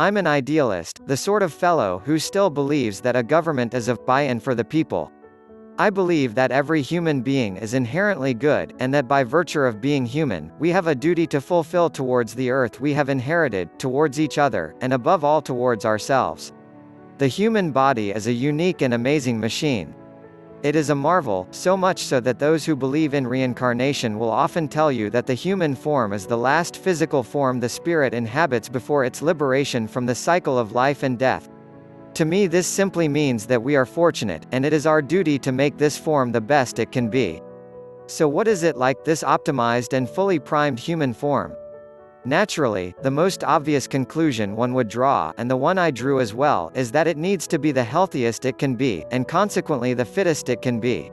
I'm an idealist, the sort of fellow who still believes that a government is of, by and for the people. I believe that every human being is inherently good, and that by virtue of being human, we have a duty to fulfill towards the earth we have inherited, towards each other, and above all towards ourselves. The human body is a unique and amazing machine. It is a marvel, so much so that those who believe in reincarnation will often tell you that the human form is the last physical form the spirit inhabits before its liberation from the cycle of life and death. To me, this simply means that we are fortunate, and it is our duty to make this form the best it can be. So what is it like, this optimized and fully primed human form? Naturally, the most obvious conclusion one would draw, and the one I drew as well, is that it needs to be the healthiest it can be, and consequently the fittest it can be.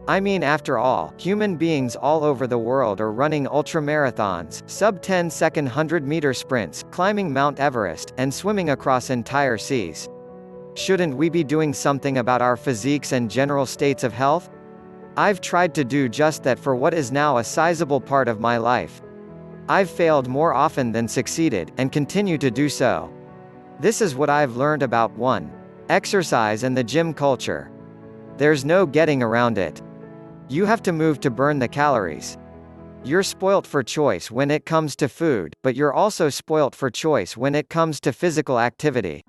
I mean, after all, human beings all over the world are running ultramarathons, sub-10-second 100-meter sprints, climbing Mount Everest, and swimming across entire seas. Shouldn't we be doing something about our physiques and general states of health? I've tried to do just that for what is now a sizable part of my life. I've failed more often than succeeded, and continue to do so. This is what I've learned about 1. Exercise and the gym culture. There's no getting around it. You have to move to burn the calories. You're spoilt for choice when it comes to food, but you're also spoilt for choice when it comes to physical activity.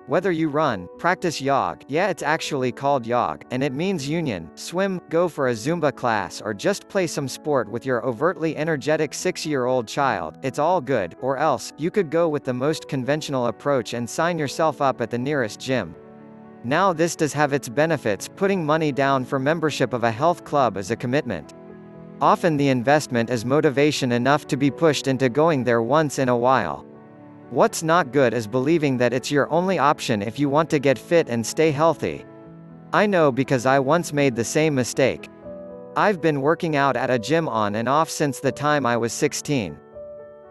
Whether you run, practice yog, yeah, it's actually called yog, and it means union, swim, go for a Zumba class, or just play some sport with your overtly energetic 6-year-old child, it's all good, or else, you could go with the most conventional approach and sign yourself up at the nearest gym. Now this does have its benefits. Putting money down for membership of a health club is a commitment. Often the investment is motivation enough to be pushed into going there once in a while. What's not good is believing that it's your only option if you want to get fit and stay healthy. I know because I once made the same mistake. I've been working out at a gym on and off since the time I was 16.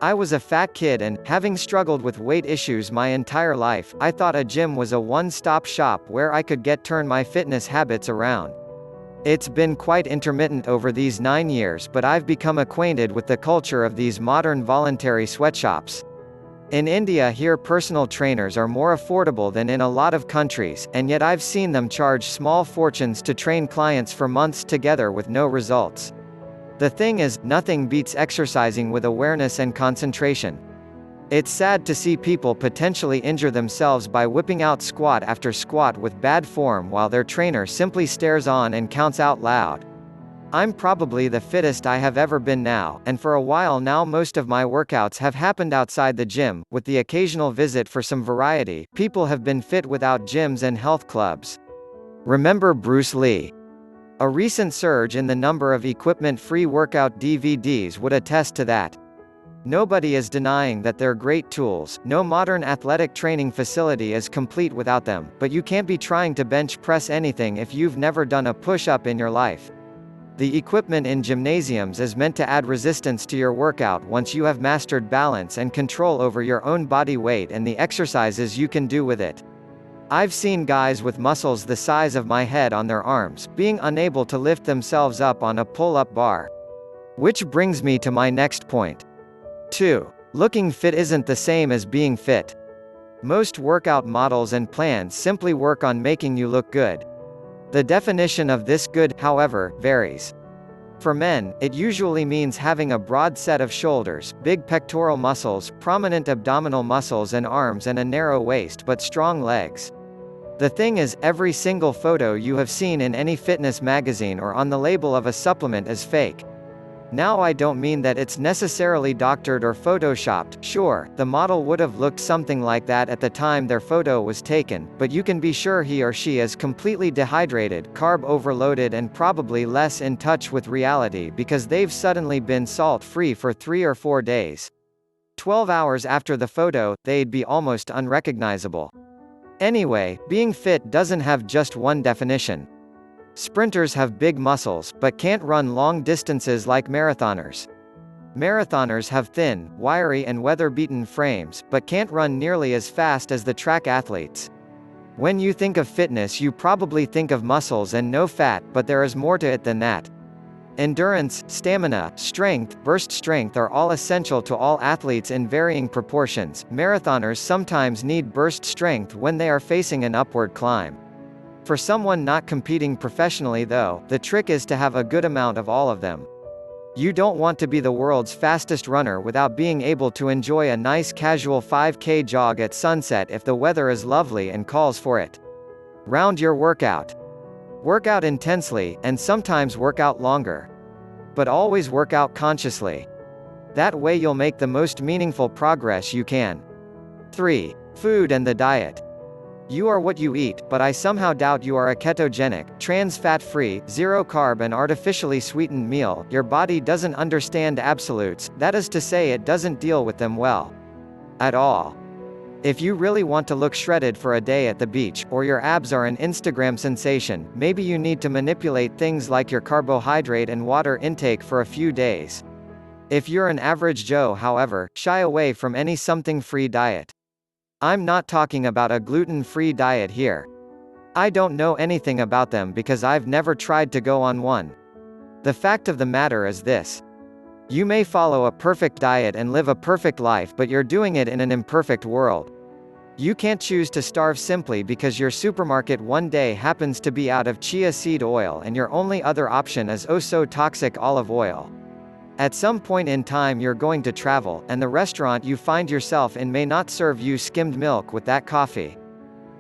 I was a fat kid and, having struggled with weight issues my entire life, I thought a gym was a one-stop shop where I could turn my fitness habits around. It's been quite intermittent over these 9 years, but I've become acquainted with the culture of these modern voluntary sweatshops. In India here, personal trainers are more affordable than in a lot of countries, and yet I've seen them charge small fortunes to train clients for months together with no results. The thing is, nothing beats exercising with awareness and concentration. It's sad to see people potentially injure themselves by whipping out squat after squat with bad form while their trainer simply stares on and counts out loud. I'm probably the fittest I have ever been now, and for a while now most of my workouts have happened outside the gym, with the occasional visit for some variety. People have been fit without gyms and health clubs. Remember Bruce Lee? A recent surge in the number of equipment-free workout DVDs would attest to that. Nobody is denying that they're great tools. No modern athletic training facility is complete without them, but you can't be trying to bench press anything if you've never done a push-up in your life. The equipment in gymnasiums is meant to add resistance to your workout once you have mastered balance and control over your own body weight and the exercises you can do with it. I've seen guys with muscles the size of my head on their arms, being unable to lift themselves up on a pull-up bar. Which brings me to my next point. 2. Looking fit isn't the same as being fit. Most workout models and plans simply work on making you look good. The definition of this good, however, varies. For men, it usually means having a broad set of shoulders, big pectoral muscles, prominent abdominal muscles and arms, and a narrow waist but strong legs. The thing is, every single photo you have seen in any fitness magazine or on the label of a supplement is fake. Now I don't mean that it's necessarily doctored or photoshopped. Sure, the model would have looked something like that at the time their photo was taken, but you can be sure he or she is completely dehydrated, carb overloaded, and probably less in touch with reality because they've suddenly been salt-free for 3 or 4 days. 12 hours after the photo, they'd be almost unrecognizable. Anyway, being fit doesn't have just one definition. Sprinters have big muscles, but can't run long distances like marathoners. Marathoners have thin, wiry and weather-beaten frames, but can't run nearly as fast as the track athletes. When you think of fitness you probably think of muscles and no fat, but there is more to it than that. Endurance, stamina, strength, burst strength are all essential to all athletes in varying proportions. Marathoners sometimes need burst strength when they are facing an upward climb. For someone not competing professionally though, the trick is to have a good amount of all of them. You don't want to be the world's fastest runner without being able to enjoy a nice casual 5K jog at sunset if the weather is lovely and calls for it. Round your workout. Work out intensely, and sometimes work out longer. But always work out consciously. That way you'll make the most meaningful progress you can. 3. Food and the diet. You are what you eat, but I somehow doubt you are a ketogenic, trans fat-free, zero-carb and artificially sweetened meal. Your body doesn't understand absolutes, that is to say it doesn't deal with them well. At all. If you really want to look shredded for a day at the beach, or your abs are an Instagram sensation, maybe you need to manipulate things like your carbohydrate and water intake for a few days. If you're an average Joe, however, shy away from any something-free diet. I'm not talking about a gluten-free diet here. I don't know anything about them because I've never tried to go on one. The fact of the matter is this. You may follow a perfect diet and live a perfect life, but you're doing it in an imperfect world. You can't choose to starve simply because your supermarket one day happens to be out of chia seed oil and your only other option is oh so toxic olive oil. At some point in time you're going to travel, and the restaurant you find yourself in may not serve you skimmed milk with that coffee.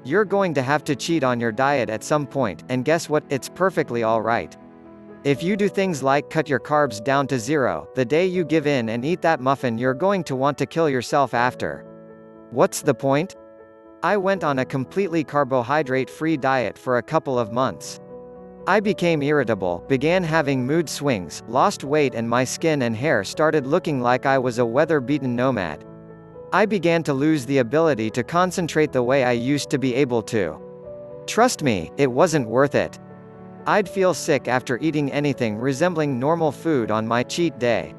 You're going to have to cheat on your diet at some point, and guess what, it's perfectly alright. If you do things like cut your carbs down to zero, the day you give in and eat that muffin you're going to want to kill yourself after. What's the point? I went on a completely carbohydrate-free diet for a couple of months. I became irritable, began having mood swings, lost weight and my skin and hair started looking like I was a weather-beaten nomad. I began to lose the ability to concentrate the way I used to be able to. Trust me, it wasn't worth it. I'd feel sick after eating anything resembling normal food on my cheat day.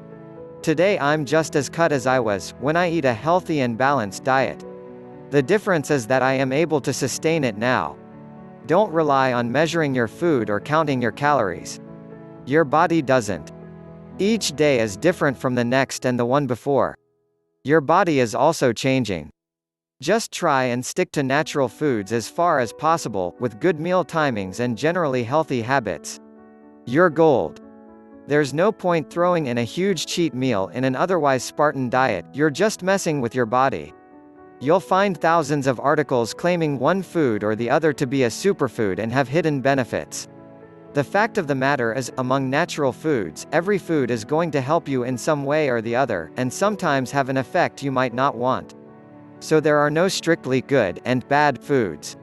Today I'm just as cut as I was when I eat a healthy and balanced diet. The difference is that I am able to sustain it now. Don't rely on measuring your food or counting your calories. Your body doesn't. Each day is different from the next and the one before. Your body is also changing. Just try and stick to natural foods as far as possible, with good meal timings and generally healthy habits. You're gold. There's no point throwing in a huge cheat meal in an otherwise Spartan diet, you're just messing with your body. You'll find thousands of articles claiming one food or the other to be a superfood and have hidden benefits. The fact of the matter is, among natural foods, every food is going to help you in some way or the other, and sometimes have an effect you might not want. So there are no strictly good and bad foods.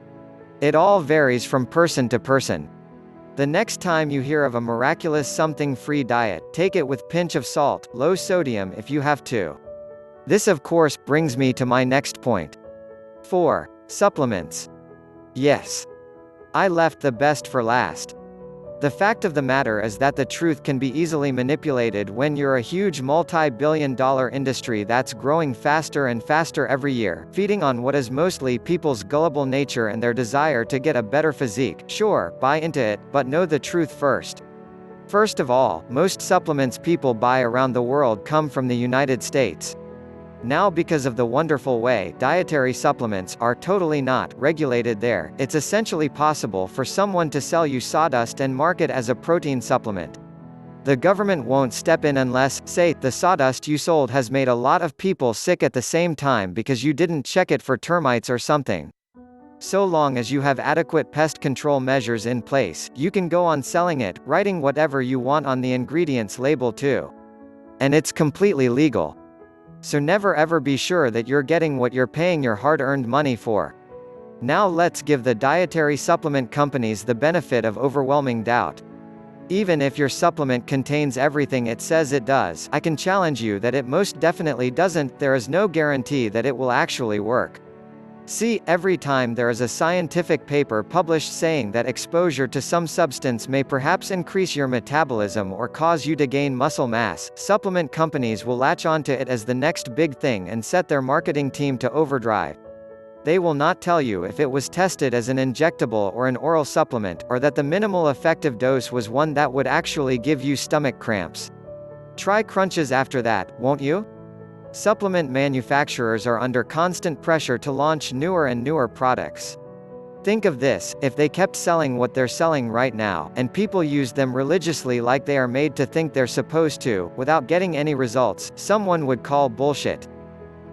It all varies from person to person. The next time you hear of a miraculous something-free diet, take it with pinch of salt, low sodium if you have to. This of course brings me to my next point. 4. Supplements. Yes. I left the best for last. The fact of the matter is that the truth can be easily manipulated when you're a huge multi-billion-dollar industry that's growing faster and faster every year, feeding on what is mostly people's gullible nature and their desire to get a better physique. Sure, buy into it, but know the truth first. First of all, most supplements people buy around the world come from the United States. Now, because of the wonderful way dietary supplements are totally not regulated there, it's essentially possible for someone to sell you sawdust and market as a protein supplement. The government won't step in unless, say, the sawdust you sold has made a lot of people sick at the same time because you didn't check it for termites or something. So long as you have adequate pest control measures in place, you can go on selling it, writing whatever you want on the ingredients label too. And it's completely legal. So never ever be sure that you're getting what you're paying your hard-earned money for. Now let's give the dietary supplement companies the benefit of overwhelming doubt. Even if your supplement contains everything it says it does, I can challenge you that it most definitely doesn't. There is no guarantee that it will actually work. See, every time there is a scientific paper published saying that exposure to some substance may perhaps increase your metabolism or cause you to gain muscle mass, supplement companies will latch onto it as the next big thing and set their marketing team to overdrive. They will not tell you if it was tested as an injectable or an oral supplement, or that the minimal effective dose was one that would actually give you stomach cramps. Try crunches after that, won't you? Supplement manufacturers are under constant pressure to launch newer and newer products. Think of this, if they kept selling what they're selling right now, and people used them religiously like they are made to think they're supposed to, without getting any results, someone would call bullshit.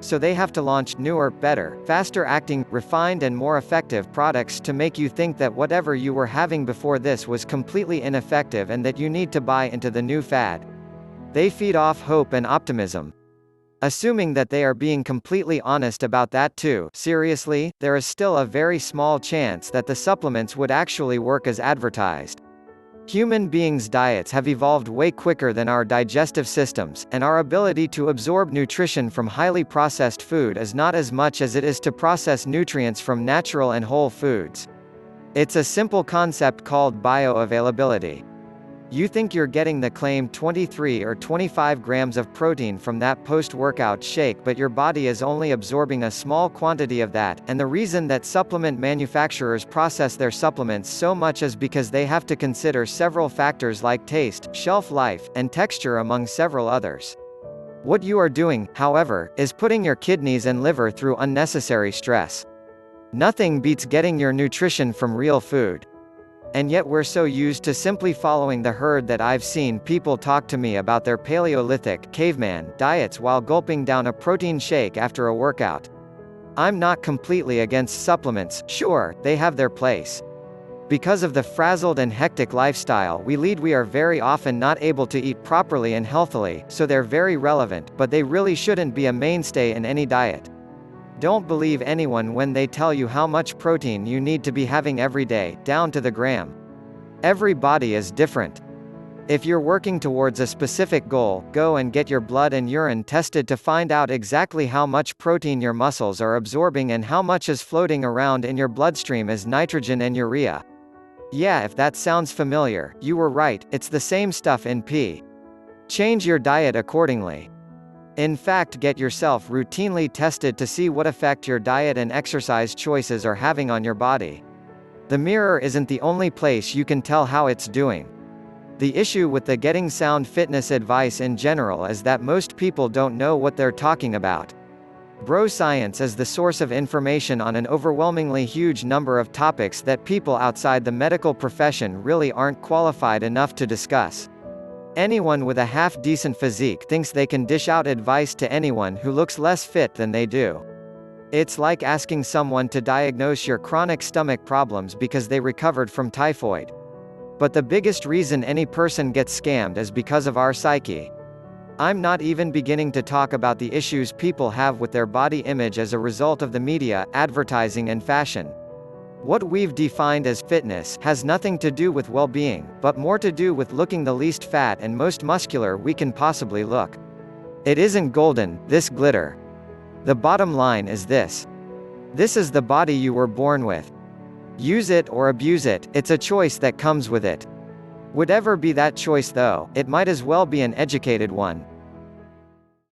So they have to launch newer, better, faster-acting, refined and more effective products to make you think that whatever you were having before this was completely ineffective and that you need to buy into the new fad. They feed off hope and optimism. Assuming that they are being completely honest about that too, seriously, there is still a very small chance that the supplements would actually work as advertised. Human beings' diets have evolved way quicker than our digestive systems, and our ability to absorb nutrition from highly processed food is not as much as it is to process nutrients from natural and whole foods. It's a simple concept called bioavailability. You think you're getting the claimed 23 or 25 grams of protein from that post-workout shake, but your body is only absorbing a small quantity of that, and the reason that supplement manufacturers process their supplements so much is because they have to consider several factors like taste, shelf life, and texture among several others. What you are doing, however, is putting your kidneys and liver through unnecessary stress. Nothing beats getting your nutrition from real food. And yet we're so used to simply following the herd that I've seen people talk to me about their Paleolithic, caveman, diets while gulping down a protein shake after a workout. I'm not completely against supplements, sure, they have their place. Because of the frazzled and hectic lifestyle we lead, we are very often not able to eat properly and healthily, so they're very relevant, but they really shouldn't be a mainstay in any diet. Don't believe anyone when they tell you how much protein you need to be having every day, down to the gram. Every body is different. If you're working towards a specific goal, go and get your blood and urine tested to find out exactly how much protein your muscles are absorbing and how much is floating around in your bloodstream as nitrogen and urea. Yeah, if that sounds familiar, you were right, it's the same stuff in pee. Change your diet accordingly. In fact, get yourself routinely tested to see what effect your diet and exercise choices are having on your body. The mirror isn't the only place you can tell how it's doing. The issue with the getting sound fitness advice in general is that most people don't know what they're talking about. Bro science is the source of information on an overwhelmingly huge number of topics that people outside the medical profession really aren't qualified enough to discuss. Anyone with a half-decent physique thinks they can dish out advice to anyone who looks less fit than they do. It's like asking someone to diagnose your chronic stomach problems because they recovered from typhoid. But the biggest reason any person gets scammed is because of our psyche. I'm not even beginning to talk about the issues people have with their body image as a result of the media, advertising and fashion. What we've defined as fitness has nothing to do with well-being, but more to do with looking the least fat and most muscular we can possibly look. It isn't golden, this glitter. The bottom line is this. This is the body you were born with. Use it or abuse it, it's a choice that comes with it. Whatever be that choice though, it might as well be an educated one.